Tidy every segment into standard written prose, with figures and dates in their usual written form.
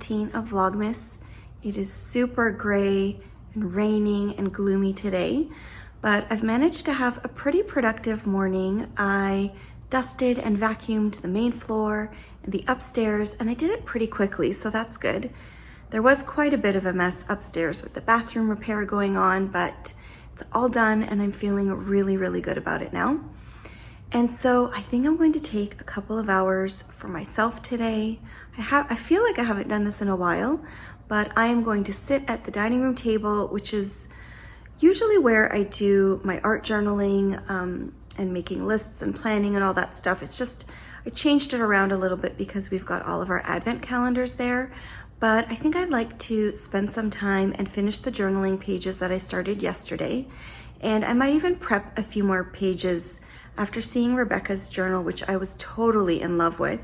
15 of Vlogmas. It is super gray and raining and gloomy today, but I've managed to have a pretty productive morning. I dusted and vacuumed the main floor and the upstairs, and I did it pretty quickly, so that's good. There was quite a bit of a mess upstairs with the bathroom repair going on, but it's all done and I'm feeling really, really good about it now. And so I think I'm going to take a couple of hours for myself today. I feel like I haven't done this in a while, but I am going to sit at the dining room table, which is usually where I do my art journaling and making lists and planning and all that stuff. It's just, I changed it around a little bit because we've got all of our advent calendars there. But I think I'd like to spend some time and finish the journaling pages that I started yesterday. And I might even prep a few more pages after seeing Rebecca's journal, which I was totally in love with.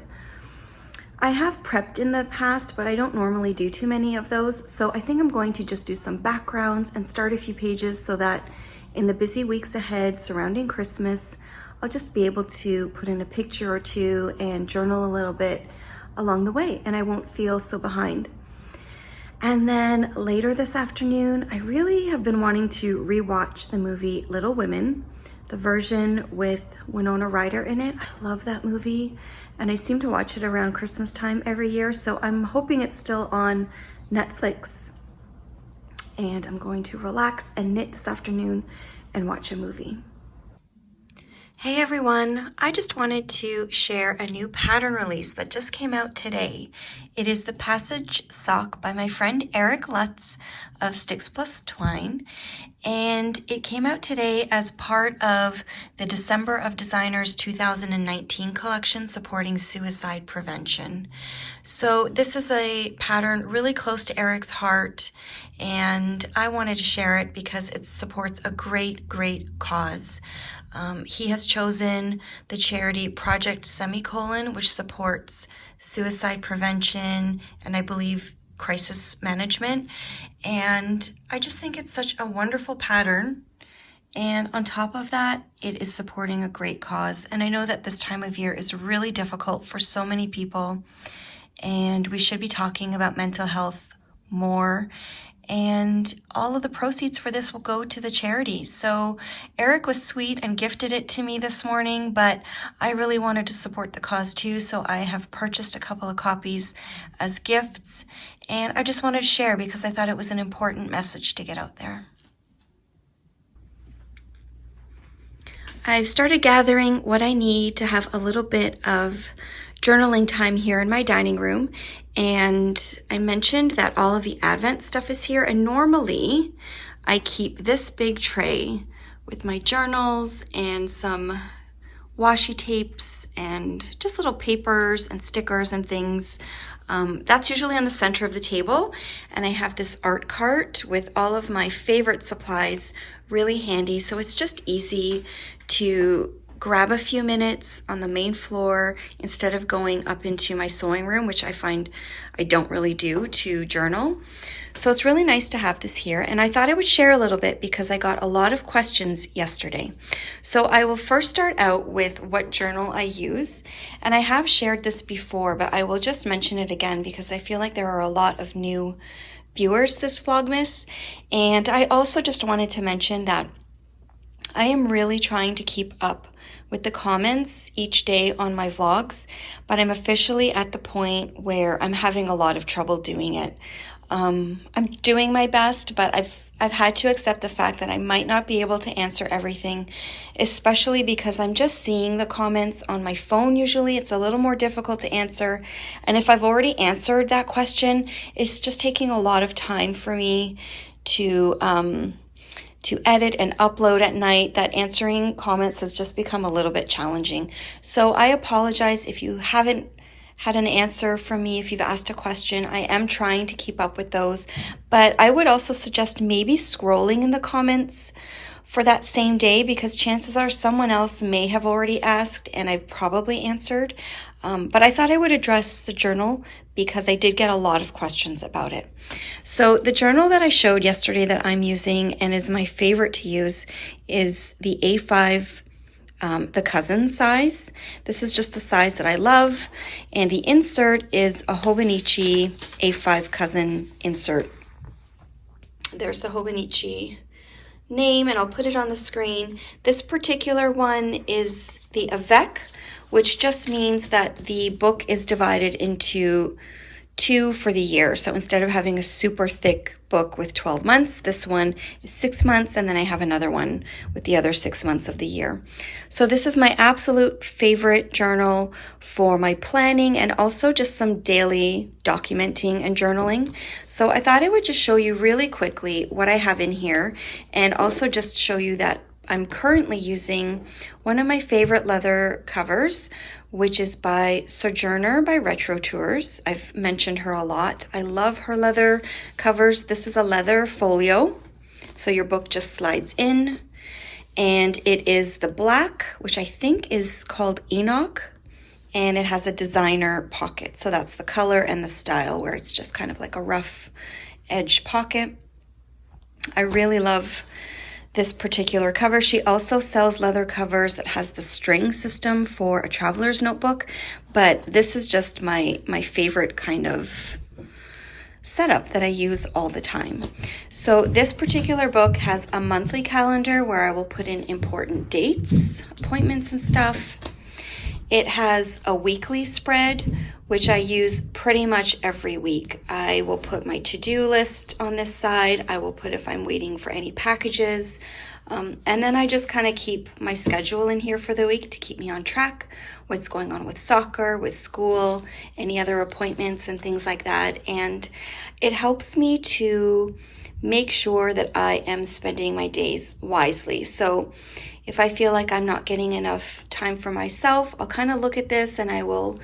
I have prepped in the past, but I don't normally do too many of those. So I think I'm going to just do some backgrounds and start a few pages so that in the busy weeks ahead surrounding Christmas, I'll just be able to put in a picture or two and journal a little bit along the way, and I won't feel so behind. And then later this afternoon, I really have been wanting to rewatch the movie Little Women, the version with Winona Ryder in it. I love that movie, and I seem to watch it around Christmas time every year, so I'm hoping it's still on Netflix. And I'm going to relax and knit this afternoon and watch a movie. Hey everyone, I just wanted to share a new pattern release that just came out today. It is the Passage Sock by my friend Eric Lutz of Sticks Plus Twine, and it came out today as part of the December of Designers 2019 collection supporting suicide prevention. So this is a pattern really close to Eric's heart, and I wanted to share it because it supports a great cause. He has chosen the charity Project Semicolon, which supports suicide prevention and I believe crisis management. And I just think it's such a wonderful pattern. And on top of that, it is supporting a great cause. And I know that this time of year is really difficult for so many people, and we should be talking about mental health more. And all of the proceeds for this will go to the charity. So Eric was sweet and gifted it to me this morning, but I really wanted to support the cause too, so I have purchased a couple of copies as gifts, and I just wanted to share because I thought it was an important message to get out there. I've started gathering what I need to have a little bit of journaling time here in my dining room, and I mentioned that all of the Advent stuff is here, and normally I keep this big tray with my journals and some washi tapes and just little papers and stickers and things. That's usually on the center of the table, and I have this art cart with all of my favorite supplies really handy, so it's just easy to grab a few minutes on the main floor instead of going up into my sewing room, which I find I don't really do, to journal. So it's really nice to have this here, and I thought I would share a little bit because I got a lot of questions yesterday. So I will first start out with what journal I use, and I have shared this before, but I will just mention it again because I feel like there are a lot of new viewers this Vlogmas. And I also just wanted to mention that I am really trying to keep up with the comments each day on my vlogs, but I'm officially at the point where I'm having a lot of trouble doing it. I'm doing my best, but I've had to accept the fact that I might not be able to answer everything, especially because I'm just seeing the comments on my phone. Usually it's a little more difficult to answer, and if I've already answered that question, it's just taking a lot of time for me to edit and upload at night. That answering comments has just become a little bit challenging. So I apologize if you haven't had an answer from me, if you've asked a question. I am trying to keep up with those, but I would also suggest maybe scrolling in the comments for that same day, because chances are someone else may have already asked and I've probably answered. But I thought I would address the journal because I did get a lot of questions about it. So the journal that I showed yesterday that I'm using and is my favorite to use is the A5 the cousin size. This is just the size that I love. And the insert is a Hobonichi A5 cousin insert. There's the Hobonichi name, and I'll put it on the screen. This particular one is the Avec, which just means that the book is divided into 2 for the year. So instead of having a super thick book with 12 months, this one is 6 months, and then I have another one with the other 6 months of the year. So this is my absolute favorite journal for my planning and also just some daily documenting and journaling. So I thought I would just show you really quickly what I have in here, and also just show you that I'm currently using one of my favorite leather covers, which is by Sojourner by Retro Tours. I've mentioned her a lot. I love her leather covers. This is a leather folio, so your book just slides in, and it is the black, which I think is called Enoch, and it has a designer pocket. So that's the color and the style, where it's just kind of like a rough edge pocket. I really love this particular cover. She also sells leather covers that has the string system for a traveler's notebook, but this is just my favorite kind of setup that I use all the time. So this particular book has a monthly calendar where I will put in important dates, appointments and stuff. It has a weekly spread, which I use pretty much every week. I will put my to-do list on this side. I will put if I'm waiting for any packages. And then I just kind of keep my schedule in here for the week to keep me on track, what's going on with soccer, with school, any other appointments and things like that. And it helps me to make sure that I am spending my days wisely. So if I feel like I'm not getting enough time for myself, I'll kind of look at this and I will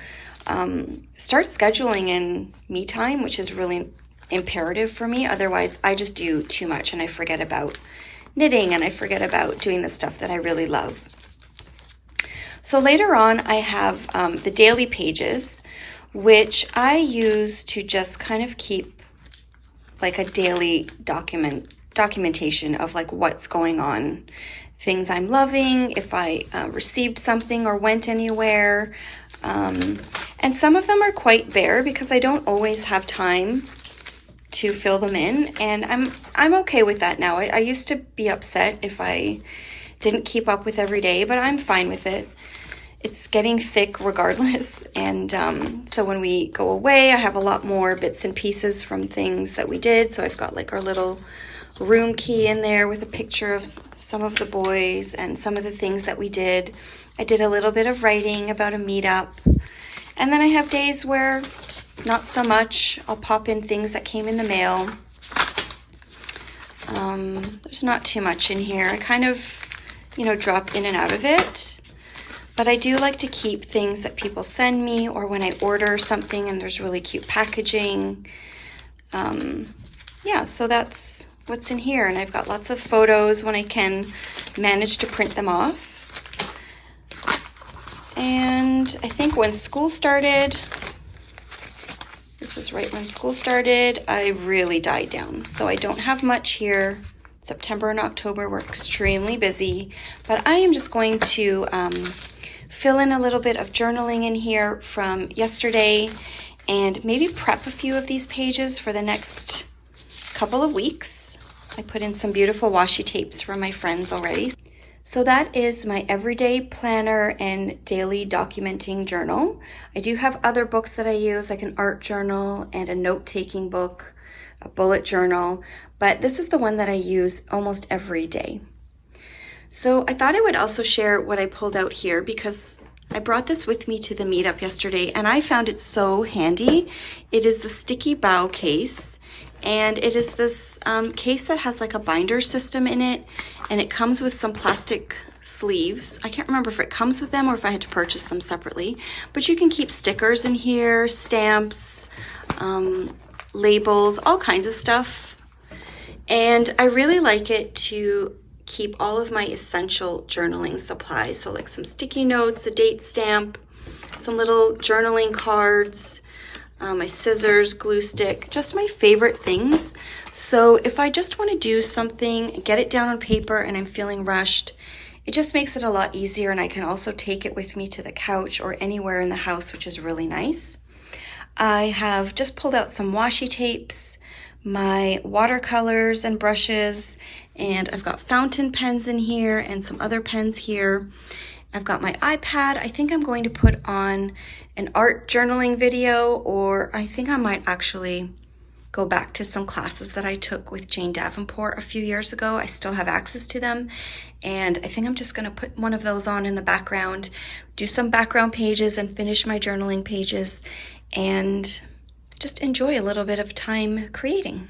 start scheduling in me time, which is really imperative for me. Otherwise, I just do too much and I forget about knitting and I forget about doing the stuff that I really love. So later on, I have the daily pages, which I use to just kind of keep like a daily documentation of like what's going on, things I'm loving, if I received something or went anywhere. And some of them are quite bare because I don't always have time to fill them in, and I'm okay with that now. I used to be upset if I didn't keep up with every day, but I'm fine with it. It's getting thick regardless, and so when we go away, I have a lot more bits and pieces from things that we did. So I've got like our little room key in there with a picture of some of the boys and some of the things that we did. I did a little bit of writing about a meetup, and then I have days where not so much. I'll pop in things that came in the mail. There's not too much in here. I kind of, drop in and out of it. But I do like to keep things that people send me, or when I order something and there's really cute packaging. Yeah, so that's what's in here. And I've got lots of photos when I can manage to print them off. And I think when school started, this is right when school started, I really died down. So I don't have much here. September and October were extremely busy, but I am just going to fill in a little bit of journaling in here from yesterday and maybe prep a few of these pages for the next couple of weeks. I put in some beautiful washi tapes from my friends already. So that is my everyday planner and daily documenting journal. I do have other books that I use, like an art journal and a note-taking book, a bullet journal, but this is the one that I use almost every day. So I thought I would also share what I pulled out here because I brought this with me to the meetup yesterday and I found it so handy. It is the Sticky Bow case, and it is this case that has like a binder system in it, and it comes with some plastic sleeves. I can't remember if it comes with them or if I had to purchase them separately, but you can keep stickers in here, stamps, labels, all kinds of stuff. And I really like it to keep all of my essential journaling supplies. So like some sticky notes, a date stamp, some little journaling cards, my scissors, glue stick, just my favorite things. So if I just want to do something, get it down on paper and I'm feeling rushed, it just makes it a lot easier, and I can also take it with me to the couch or anywhere in the house, which is really nice. I have just pulled out some washi tapes, my watercolors and brushes, and I've got fountain pens in here and some other pens here. I've got my iPad. I think I'm going to put on an art journaling video, or I think I might actually go back to some classes that I took with Jane Davenport a few years ago. I still have access to them, and I think I'm just going to put one of those on in the background, do some background pages and finish my journaling pages, and just enjoy a little bit of time creating.